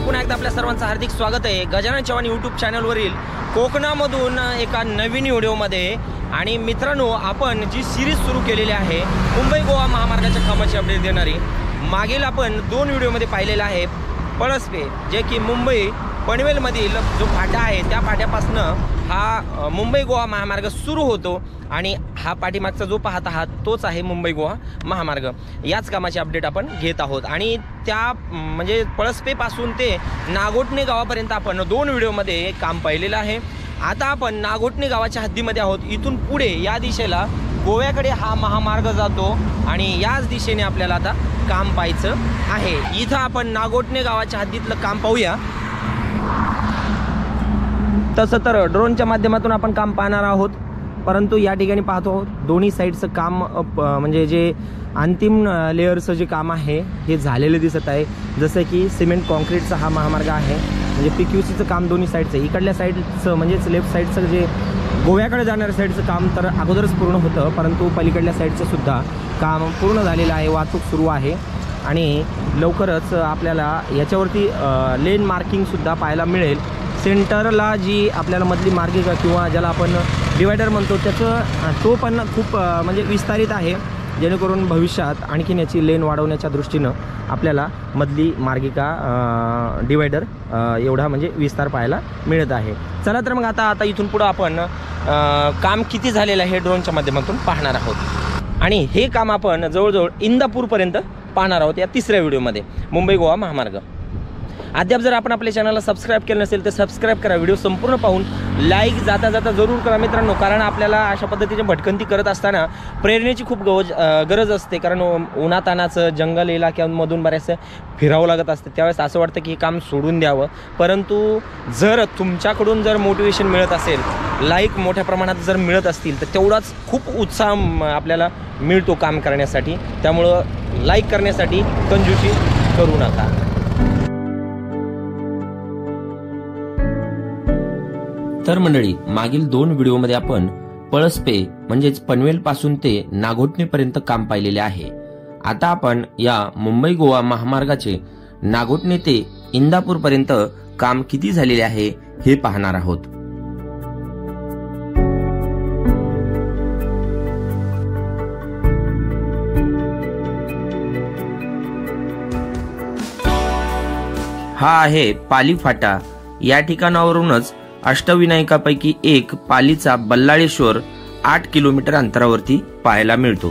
पुन्हा एकदा आपल्या सर्वांचं हार्दिक स्वागत आहे गजानन चव्हाण यूट्यूब चॅनलवरील कोकणामधून एका नवीन व्हिडिओमध्ये। आणि मित्रांनो, आपण जी सिरीज सुरू केलेली आहे मुंबई गोवा महामार्गाच्या कामाची अपडेट देणारी, मागील आपण 2 व्हिडिओमध्ये पाहिलेला आहे पळसपे, जे की मुंबई पनवेलमधील जो फाटा आहे त्या फाट्यापासून हा मुंबई गोवा महामार्ग सुरू होतो आणि हा पाठीमागचा जो पाहत आहात तोच आहे मुंबई गोवा महामार्ग। याच कामाची अपडेट आपण घेत आहोत आणि त्या म्हणजे पळसपेपासून ते नागोटणे गावापर्यंत आपण 2 व्हिडिओमध्ये काम पाहिलेलं आहे। आता आपण नागोटणे गावाच्या हद्दीमध्ये आहोत। इथून पुढे या दिशेला गोव्याकडे हा महामार्ग जातो आणि याच दिशेने आपल्याला आता काम पाहायचं आहे। इथं आपण नागोटणे गावाच्या हद्दीतलं काम पाहूया। तसं तर ड्रोनच्या माध्यमातून आपण काम पाहणार आहोत, परंतु या ठिकाणी पाहतो दोन्ही साईडचं काम म्हणजे जे अंतिम लेअरचं जे काम आहे हे झालेलं दिसत आहे। जसं की सिमेंट कॉन्क्रीटचा हा महामार्ग आहे, म्हणजे PQCचं काम दोन्ही साईडचं, इकडल्या साईडचं म्हणजेच लेफ्ट साईडचं जे गोव्याकडे जाणाऱ्या साईडचं काम तर अगोदरच पूर्ण होतं, परंतु पलीकडल्या साईडचं सुद्धा काम पूर्ण झालेलं आहे, वाहतूक सुरू आहे आणि लवकरच आपल्याला याच्यावरती लेन मार्किंगसुद्धा पाहायला मिळेल। सेंटरला जी आपल्याला मधली मार्गिका किंवा ज्याला आपण डिवायडर म्हणतो त्याचं तो पण खूप म्हणजे विस्तारित आहे, जेणेकरून भविष्यात आणखीन याची लेन वाढवण्याच्या दृष्टीनं आपल्याला मधली मार्गिका डिवायडर एवढा म्हणजे विस्तार पाहायला मिळत आहे। चला तर मग आता इथून पुढं आपण काम किती झालेलं आहे ड्रोनच्या माध्यमातून पाहणार आहोत आणि हे काम आपण जवळजवळ इंदापूरपर्यंत पाहणार आहोत या 3ऱ्या व्हिडिओमध्ये मुंबई गोवा महामार्ग। अद्याप जर आपण आपल्या चॅनलला सबस्क्राईब केलं नसेल तर सबस्क्राईब करा, व्हिडिओ संपूर्ण पाहून लाईक जाता जाता जरूर करा मित्रांनो, कारण आपल्याला अशा पद्धतीने भटकंती करत असताना प्रेरणेची खूप गरज असते, कारण उन्हातानाचं जंगल इलाक्यांमधून बऱ्याचसं फिरावं लागत असतं, त्यावेळेस असं वाटतं की हे काम सोडून द्यावं। परंतु जर तुमच्याकडून जर मोटिवेशन मिळत असेल, लाईक मोठ्या प्रमाणात जर मिळत असतील तर तेवढाच खूप उत्साह आपल्याला मिळतो काम करण्यासाठी, त्यामुळं लाईक करण्यासाठी कंजूसी करू नका। तर मंडळी, मागील 2 व्हिडिओमध्ये आपण पळसपे म्हणजेच पनवेल पासून ते नागोटणेपर्यंत काम पाहिलेले आहे। आता आपण या मुंबई गोवा महामार्गाचे नागोटणे ते इंदापूर पर्यंत काम किती झालेले आहे हे पाहणार आहोत। हा आहे पाली फाटा। या ठिकाणावरूनच अष्टविनायकापैकी एक पालीचा बल्लाळेश्वर 8 किलोमीटर अंतरावरती पाहायला मिळतो।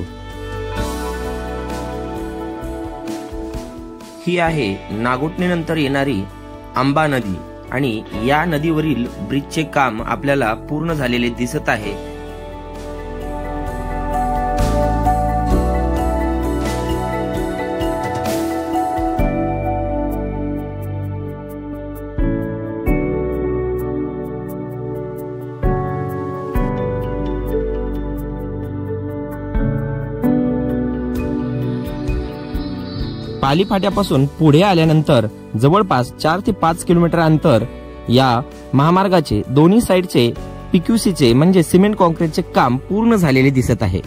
ही आहे नागोटणेनंतर येणारी आंबा नदी आणि या नदीवरील ब्रिजचे काम आपल्याला पूर्ण झालेले दिसत आहे। पाली फाट्यापासून पुढे आल्यानंतर जवळपास 4 ते 5 किलोमीटर अंतर या महामार्गाचे दोन्ही साईडचे PQCचे म्हणजे सिमेंट कॉन्क्रीटचे काम पूर्ण झालेले दिसत आहे।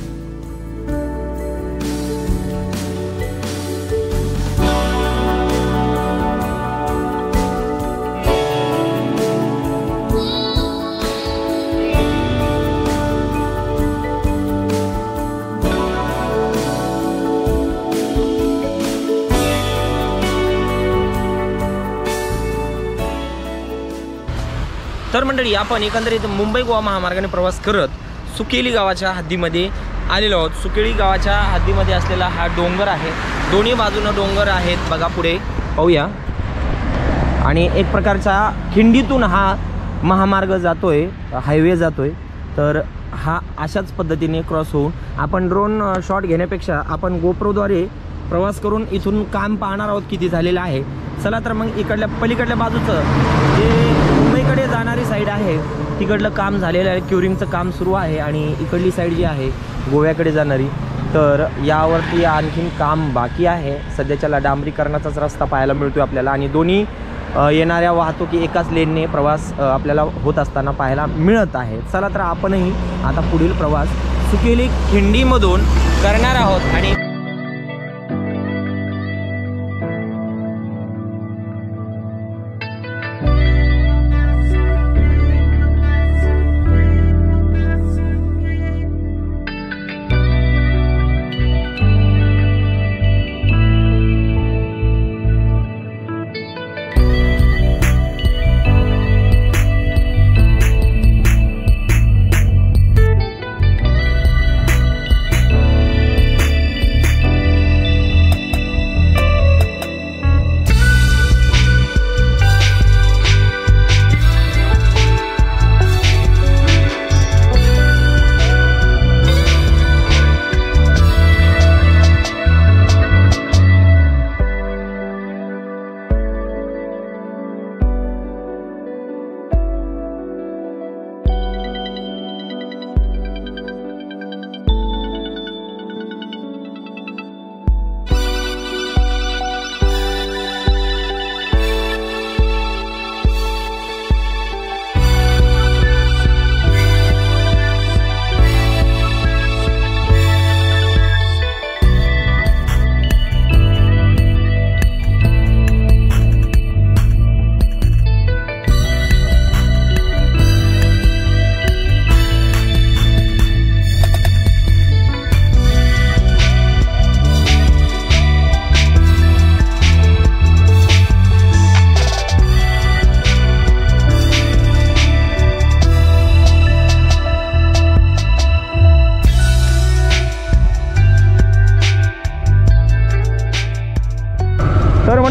तर मंडळी, आपण एकंदरीत मुंबई गोवा महामार्गाने प्रवास करत सुकेली गावाच्या हद्दीमध्ये आलेलो आहोत। सुकेली गावाच्या हद्दीमध्ये असलेला हा डोंगर आहे, दोन्ही बाजूनं डोंगर आहेत, बघा पुढे पाहूया। आणि एक प्रकारचा खिंडीतून हा महामार्ग जातोय, हायवे जातोय। तर हा अशाच पद्धतीने क्रॉस होऊन आपण ड्रोन शॉट घेण्यापेक्षा आपण गोप्रोद्वारे प्रवास करून इथून काम पाहणार आहोत किती झालेलं आहे। चला तर मग इकडल्या पलीकडल्या बाजूचं जे मुंबईकडे जाणारी साईड आहे तिकडलं काम झालेलं आहे, क्युरिंगचं काम सुरू आहे आणि इकडली साईड जी आहे गोव्याकडे जाणारी, तर यावरती आणखीन काम बाकी आहे। सध्याच्याला डांबरीकरणाचाच रस्ता पाहायला मिळतोय आपल्याला आणि दोन्ही येणाऱ्या वाहतुकी एकाच लेनने प्रवास आपल्याला होत असताना पाहायला मिळत आहे। चला तर आपणही आता पुढील प्रवास सुकेली खिंडीमधून करणार आहोत आणि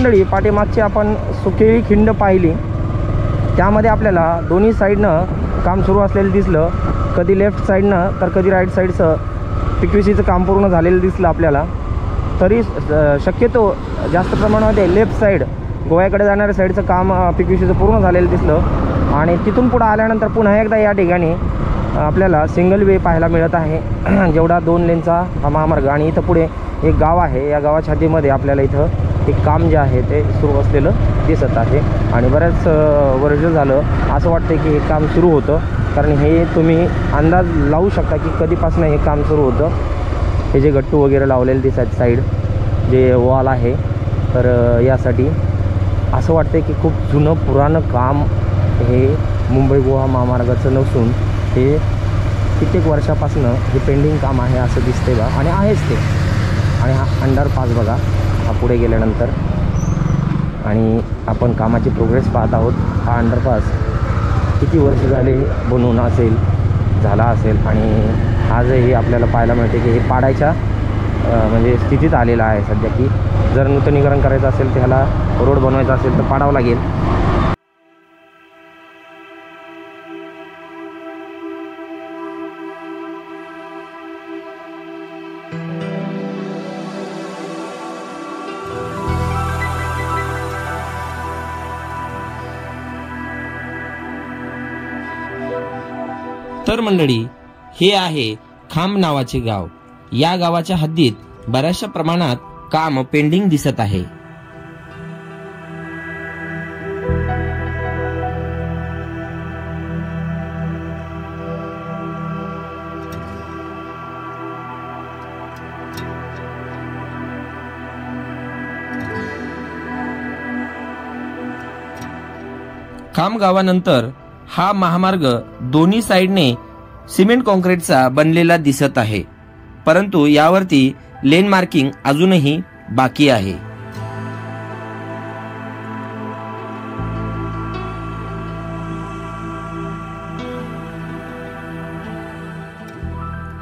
मंडळी पाठीमागची आपण सुकेळी खिंड पाहिली, त्यामध्ये आपल्याला दोन्ही साईडनं काम सुरू असलेलं दिसलं. कधी लेफ्ट साईडनं तर कधी राईट साईडचं PQCचं काम पूर्ण झालेलं दिसलं आपल्याला. तरी शक्यतो जास्त प्रमाणामध्ये लेफ्ट साईड गोव्याकडे जाणाऱ्या साईडचं काम PQCचं पूर्ण झालेलं दिसलं. आणि तिथून पुढं आल्यानंतर पुन्हा एकदा या ठिकाणी आपल्याला सिंगल वे पाहायला मिळत आहे. जेवढा 2 लेनचा हा महामार्ग आणि इथं पुढे एक गाव आहे, या गावाच्या हद्दीमध्ये आपल्याला इथं एक काम जे आहे ते सुरू असलेलं दिसत आहे. आणि बऱ्याच वर्ष झालं असं वाटतं की हे काम सुरू होतं, कारण हे तुम्ही अंदाज लावू शकता की कधीपासून हे काम सुरू होतं. हे जे गट्टू वगैरे लावलेले दिसतात साईड जे वॉल आहे, तर यासाठी असं वाटतं की खूप जुनं पुराणं काम हे मुंबई गोवा महामार्गाचं नसून हे कित्येक वर्षापासून हे पेंडिंग काम आहे असं दिसते बा. आणि आहेच ते. आणि हा अंडरपास बघा, हा पुढे गेल्यानंतर आणि आपण कामाची प्रोग्रेस पाहत आहोत. हा अंडरपास किती वर्ष झाले बनवून झाला असेल आणि आजही आपल्याला पाहायला मिळते की हे पाडायच्या म्हणजे स्थितीत आलेलं आहे सध्या. की जर नूतनीकरण करायचं असेल तर ह्याला रोड बनवायचा असेल तर पाडावं लागेल. तर मंडळी, हे आहे खांब नावाचे गाव. या गावाच्या हद्दीत बऱ्याचशा प्रमाणात काम पेंडिंग दिसत आहे. खांब गावानंतर हा महामार्ग दोन्ही साइडने सिमेंट कॉन्क्रीटचा बनलेला दिसत आहे, परंतु यावरती लेन मार्किंग अजूनही बाकी आहे.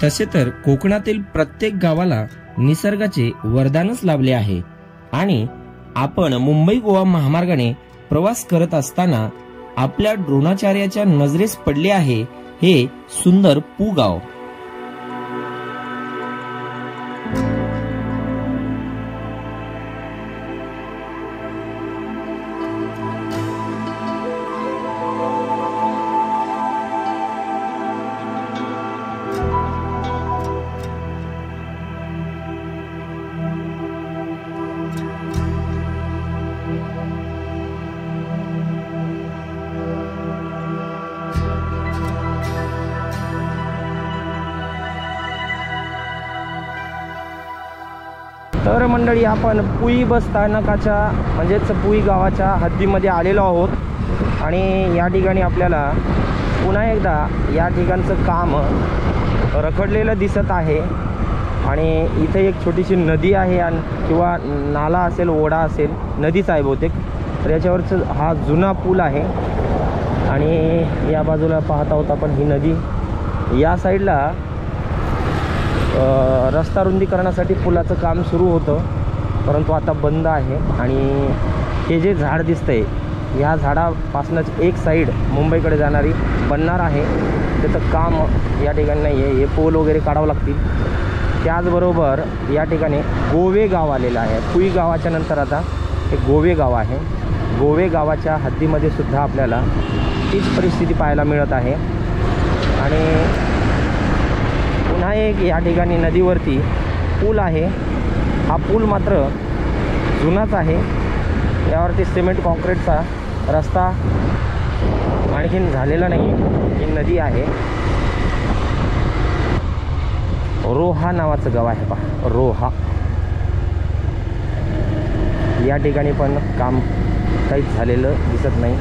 तसे तर कोकणातील प्रत्येक गावाला निसर्गाचे वरदानच लाभले आहे आणि आपण मुंबई गोवा महामार्गाने प्रवास करत असताना आपल्या द्रोणाचार्याच्या नजरेस पडले आहे हे सुंदर पू गाव. तर मंडळी, आपण पुई बस स्थानकाच्या म्हणजेच पुई गावाच्या हद्दीमध्ये आलेलो आहोत आणि या ठिकाणी आपल्याला पुन्हा एकदा या ठिकाणचं काम रखडलेलं दिसत आहे. आणि इथे एक छोटीशी नदी आहे किंवा नाला असेल, ओढा असेल, नदीच आहे बहुतेक. तर याच्यावरचं हा जुना पूल आहे आणि या बाजूला पाहत आहोत आपण ही नदी. या साईडला रस्ता रुंदीकरणासाठी पुलाचं काम सुरू होतं, परंतु आता बंद आहे. आणि हे जे झाड दिसतंय, ह्या झाडापासूनच एक साईड मुंबईकडे जाणारी बनणार आहे. त्याचं काम या ठिकाणी नाही आहे. हे पोल वगैरे काढावं लागतील. त्याचबरोबर या ठिकाणी गोवे गाव आलेलं आहे. पुई गावाच्या नंतर आता हे गोवे गाव आहे. गोवे गावाच्या हद्दीमध्ये सुद्धा आपल्याला तीच परिस्थिती पाहायला मिळत आहे. आणि पुन्हा एक या ठिकाणी नदीवरती पूल आहे. हा पूल मात्र जुनाच आहे. यावरती सिमेंट कॉन्क्रीटचा रस्ता आणखीन झालेला नाही. ही नदी आहे. रोहा नावाचं गाव आहे पहा, रोहा. या ठिकाणी पण काम काहीच झालेलं दिसत नाही.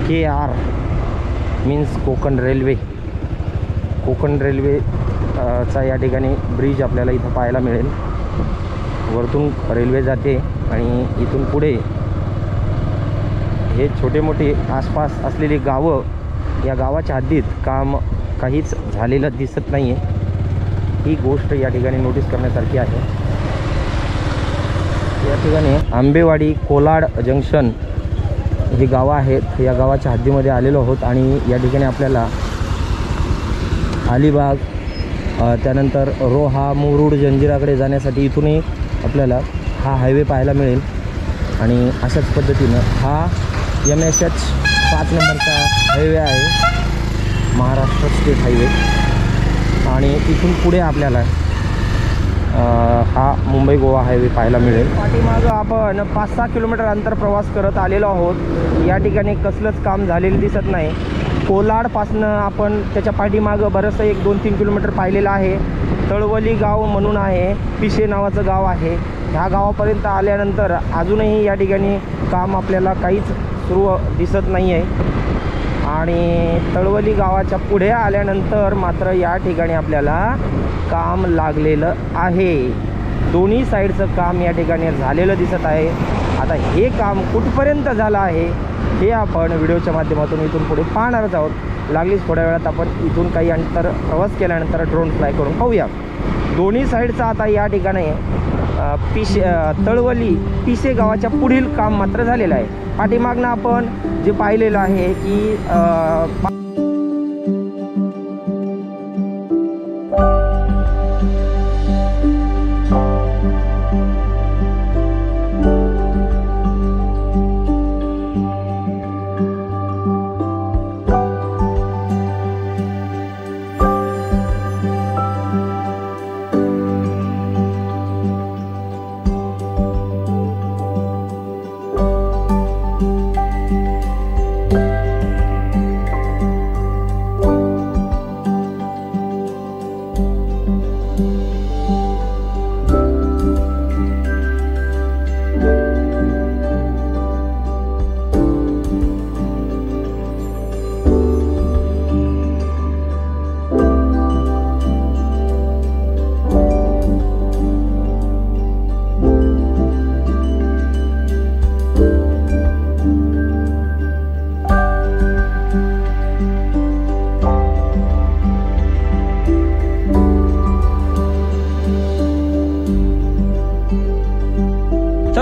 KR means Konkan railway. Konkan railway चा या ठिकाणी ब्रिज आपल्याला इथं पाहायला मिळेल. वरतून रेल्वे जाते आणि इथून पुढे हे छोटे मोठे आसपास असलेली गावं, या गावाच्या हद्दीत काम काहीच झालेलं दिसत नाही आहे. ही गोष्ट या ठिकाणी नोटीस करण्यासारखी आहे. या ठिकाणी आंबेवाडी कोलाड जंक्शन ही गावं आहेत, या गावाच्या हद्दीमध्ये आलेलो आहोत आणि या ठिकाणी आपल्याला अलिबाग त्यानंतर रोहा मुरुड जंजिराकडे जाण्यासाठी इथूनही आपल्याला हा हायवे पाहायला मिळेल आणि अशाच पद्धतीनं हा MSH 5 नंबरचा हायवे आहे, महाराष्ट्र स्टेट हायवे. आणि इथून पुढे आपल्याला हा मुंबई गोवा हायवे पाहायला मिळेल. पाठीमागं आपण 5-6 किलोमीटर अंतर प्रवास करत आलेलो आहोत. या ठिकाणी कसलंच काम झालेलं दिसत नाही. कोलाडपासनं आपण त्याच्या पाठीमागं बरंचसं 1-2-3 किलोमीटर पाहिलेलं आहे. तळवली गाव म्हणून आहे, पिशे नावाचं गाव आहे. ह्या गावापर्यंत आल्यानंतर अजूनही या ठिकाणी काम आपल्याला काहीच सुरू दिसत नाही आहे. आणि तळवली गावाच्या पुढे आल्यानंतर मात्र या ठिकाणी आपल्याला काम लागलेलं आहे. दोन्ही साईडचं काम या ठिकाणी झालेलं दिसत आहे. आता हे काम कुठपर्यंत झालं आहे हे आपण व्हिडिओच्या माध्यमातून इथून पुढे पाहणारच आहोत. लागलीच थोड्या वेळात आपण इथून काही अंतर प्रवास केल्यानंतर ड्रोन फ्लाय करून पाहूया. दोन्ही साईडचं आता या ठिकाणी तळवली पिसे गावाच्या पुढील काम मात्र झालेलं आहे. पाठीमागनं आपण जे पाहिलेलं आहे की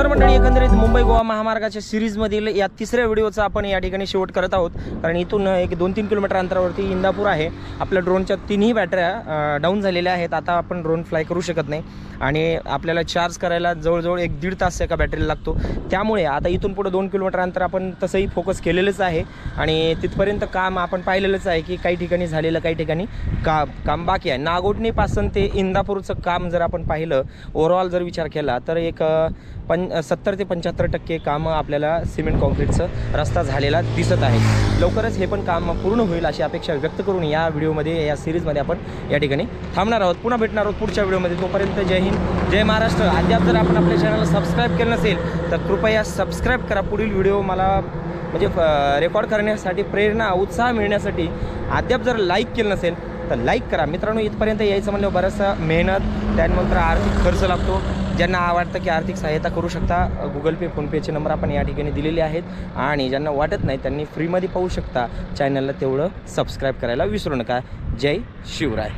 मंडळी एकंदरीत मुंबई गोवा महामार्गाच्या सिरीजमधील या तिसऱ्या व्हिडिओचा आपण या ठिकाणी शेवट करत आहोत. कारण इथून 1-2-3 किलोमीटर अंतरावरती इंदापूर आहे. आपल्या ड्रोनच्या 3ही बॅटऱ्या डाऊन झालेल्या आहेत. आता आपण ड्रोन फ्लाय करू शकत नाही आणि आपल्याला चार्ज करायला जवळजवळ 1-1.5 तास एका बॅटरीला लागतो. त्यामुळे आता इथून पुढे 2 किलोमीटर अंतर आपण तसंही फोकस केलेलंच आहे आणि तिथपर्यंत काम आपण पाहिलेलंच आहे की काही ठिकाणी झालेलं, काही ठिकाणी काम बाकी आहे. नागोठणीपासून ते इंदापूरचं काम जर आपण पाहिलं, ओव्हरऑल जर विचार केला तर एक 70 ते 75% काम आपल्याला सिमेंट कॉन्क्रीटचं रस्ता झालेला दिसत आहे. लवकरच हे पण काम पूर्ण होईल अशी अपेक्षा व्यक्त करून या व्हिडिओमध्ये, या सिरीजमध्ये आपण या ठिकाणी थांबणार आहोत. पुन्हा भेटणार आहोत पुढच्या व्हिडिओमध्ये. तोपर्यंत जय हिंद, जय महाराष्ट्र. अद्याप जर आपण आपल्या चॅनलला सबस्क्राईब केलं नसेल तर कृपया सबस्क्राईब करा. पुढील व्हिडिओ मला म्हणजे रेकॉर्ड करण्यासाठी प्रेरणा, उत्साह मिळण्यासाठी अद्याप जर लाईक केलं नसेल तर लाईक करा. मित्रांनो, इथपर्यंत यायचं म्हणलं बराचसा मेहनत, त्यानंतर आर्थिक खर्च लागतो. ज्यांना वाटतं की आर्थिक सहायता करू शकता, गुगल पे, फोनपेचे नंबर आपण या ठिकाणी दिलेले आहेत. आणि ज्यांना वाटत नाही त्यांनी फ्रीमध्ये पाहू शकता. चॅनलला तेवढं सबस्क्राईब करायला विसरू नका. जय शिवराय.